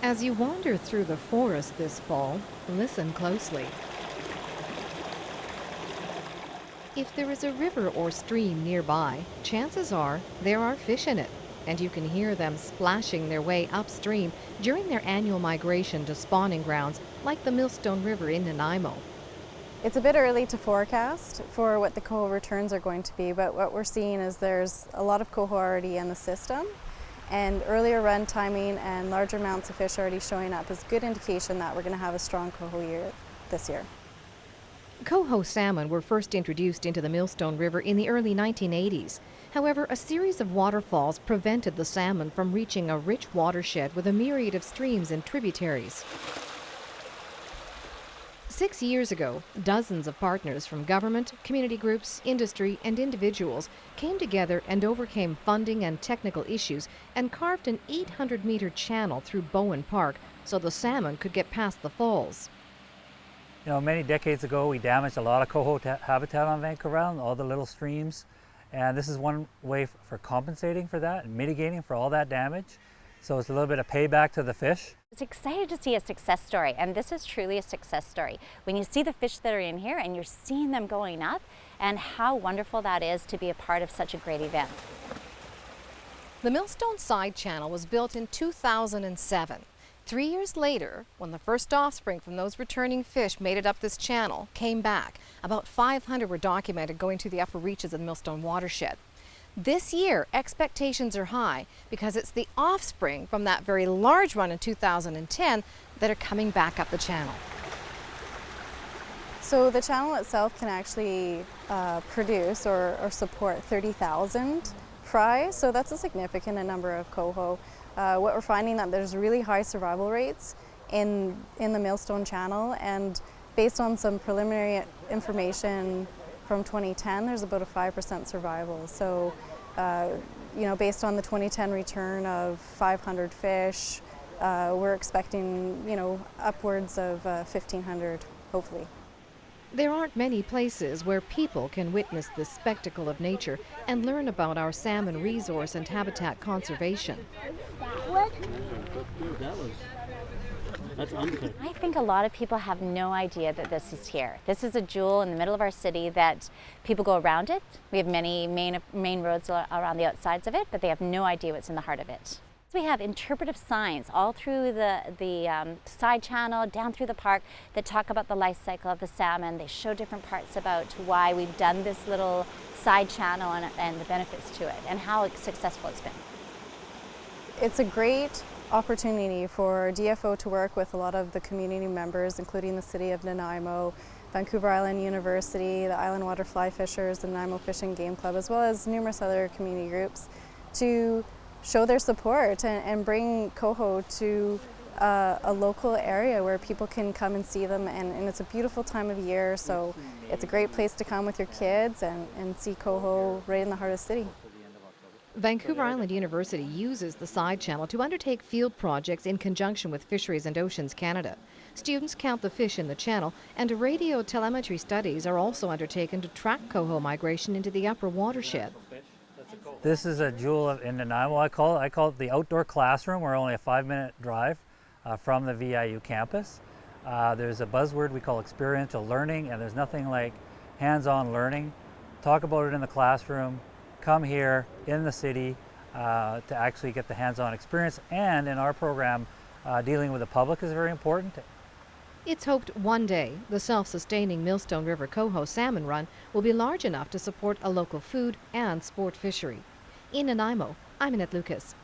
As you wander through the forest this fall, listen closely. If there is a river or stream nearby, chances are there are fish in it, and you can hear them splashing their way upstream during their annual migration to spawning grounds like the Millstone River in Nanaimo. It's a bit early to forecast for what the coho returns are going to be, but what we're seeing is there's a lot of coho already in the system, and earlier run timing and larger amounts of fish already showing up is good indication that we're going to have a strong coho year this year. Coho salmon were first introduced into the Millstone River in the early 1980s. However, a series of waterfalls prevented the salmon from reaching a rich watershed with a myriad of streams and tributaries. 6 years ago, dozens of partners from government, community groups, industry, and individuals came together and overcame funding and technical issues and carved an 800-meter channel through Bowen Park so the salmon could get past the falls. You know, many decades ago, we damaged a lot of coho habitat on Vancouver Island, all the little streams, and this is one way for compensating for that and mitigating for all that damage. So it's a little bit of payback to the fish. It's excited to see a success story, and this is truly a success story. When you see the fish that are in here and you're seeing them going up, and how wonderful that is to be a part of such a great event. The Millstone Side Channel was built in 2007. 3 years later, when the first offspring from those returning fish made it up this channel, came back, about 500 were documented going to the upper reaches of the Millstone watershed. This year, expectations are high because it's the offspring from that very large run in 2010 that are coming back up the channel. So the channel itself can actually produce or support 30,000 fry, so that's a significant number of coho. What we're finding that there's really high survival rates in the Millstone channel, and based on some preliminary information from 2010, there's about a 5% survival. So, you know, based on the 2010 return of 500 fish, we're expecting, you know, upwards of 1,500, hopefully. There aren't many places where people can witness the spectacle of nature and learn about our salmon resource and habitat conservation. I think a lot of people have no idea that this is here. This is a jewel in the middle of our city that people go around it. We have many main roads around the outsides of it, but they have no idea what's in the heart of it. So we have interpretive signs all through the side channel, down through the park, that talk about the life cycle of the salmon. They show different parts about why we've done this little side channel and the benefits to it and how successful it's been. It's a great opportunity for DFO to work with a lot of the community members, including the City of Nanaimo, Vancouver Island University, the Island Water Fly Fishers, the Nanaimo Fish and Game Club, as well as numerous other community groups, to show their support and bring coho to a local area where people can come and see them, and it's a beautiful time of year, so it's a great place to come with your kids and see coho right in the heart of the city. Vancouver Island University uses the side channel to undertake field projects in conjunction with Fisheries and Oceans Canada. Students count the fish in the channel, and radio telemetry studies are also undertaken to track coho migration into the upper watershed. This is a jewel in Nanaimo. I call it the outdoor classroom. We're only a 5-minute drive from the VIU campus. There's a buzzword we call experiential learning, and there's nothing like hands-on learning. Talk about it in the classroom, come here in the city to actually get the hands-on experience, and in our program, dealing with the public is very important. It's hoped one day the self-sustaining Millstone River Coho Salmon Run will be large enough to support a local food and sport fishery. In Nanaimo, I'm Annette Lucas.